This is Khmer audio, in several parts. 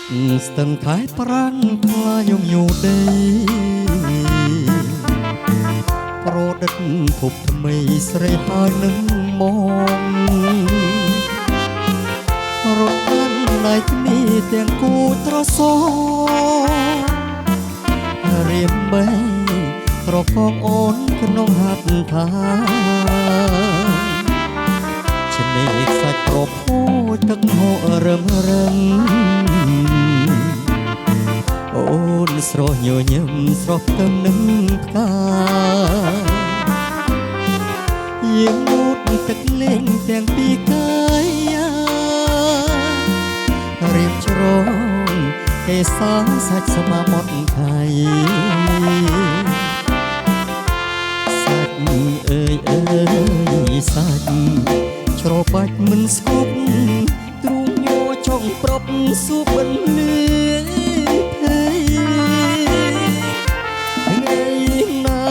ស្ទឹងខែប្រាំងខ្លាយងយោដីប្រដិតភពថ្មីស្រីហើយនឹងមករត់បានដៃគ្នាទាំងគូត្រសរៀមបែប្រកងអូនក្នុងហាត់ថាឆ្នេរសាច់ប្រពោទឹកហូររឹមរឹងអូនស្រស់ញញឹមស្រស់ទៅនឹងផ្កាយើងងូតទឹកលេងទាំងពីរកាយរៀបច្រងគេសាសាច់ស្មាមត់ខៃសាច់អើយអើយសាច់ច្របាច់មិនស្គប់ទ្រូងញ័រចង់ប្រប់សួបបិនលឿភ័យថ្ងៃណា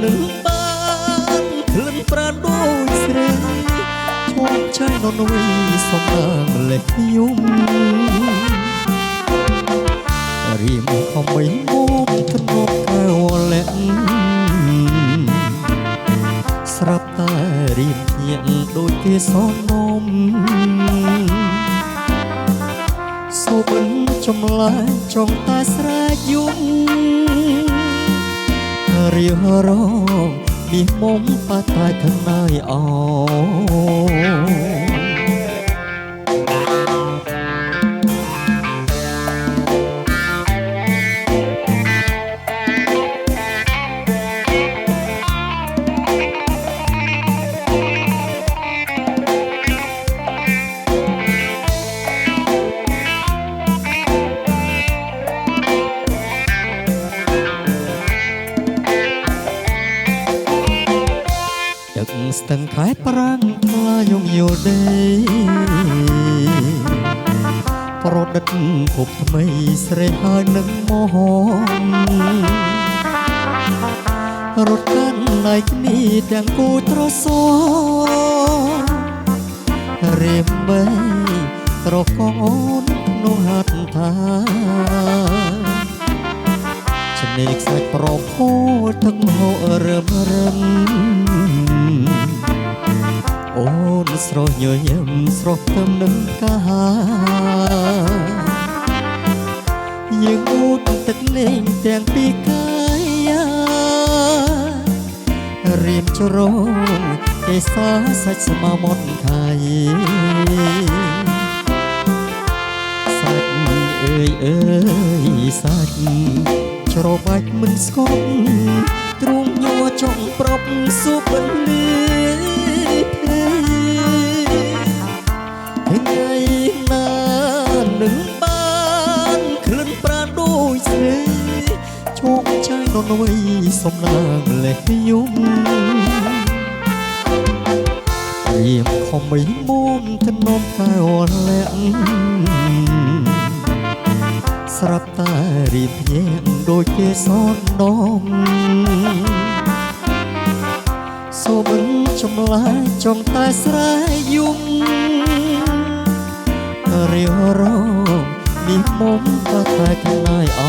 នឹងបានឃ្លិនប្រាណដូចស្រីឈោមឆៃននុយសំណាងលេខខ្ញុំរៀមខំបីមកធ្នប់កៅលាក់ស្រាប់តែរៀមញាក់ដូចគេសននំសូបិនចម្លែកចង់តែស្រែកយំរៀបរងនេះមុំប៉ាតែខាងណៃអស្ទឹងខែប្រាំងខ្លាយងយោដីប្រដិតភពថ្មីស្រីហើយនឹងមករត់កាន់ដៃគ្នាទាំងគូត្រសរៀមបីត្រកងអូនក្នុងហាត់ថាឆ្នេរខ្សាច់ប្រពោទឹកហូររឹមរឹមអូនស្រស់ញញឹមស្រស់ទៅនឹងកាយើងងូតទឹកលេងទាំងពីរកាយរៀមច្រងគេសាសាច់ស្មាមត់ខៃសាច់អើយអើយសាច់ច្របាច់មិនស្គប់ទ្រូងញ័រចង់ប្រប់សួបបិនលឿភ័យថ្ងៃណានឹងបានឃ្លិនប្រាណដូចស្រីជោគជ័យននុយសំណាងលេខខ្ញុំរៀមខំបីមុំធ្នប់កៅលាក់ស្រាប់តែរៀបញាក់ដូចគេសននំសូបិនចម្លែកចង់តែស្រែយំរៀបរងនេះមុំតែខាងណៃអ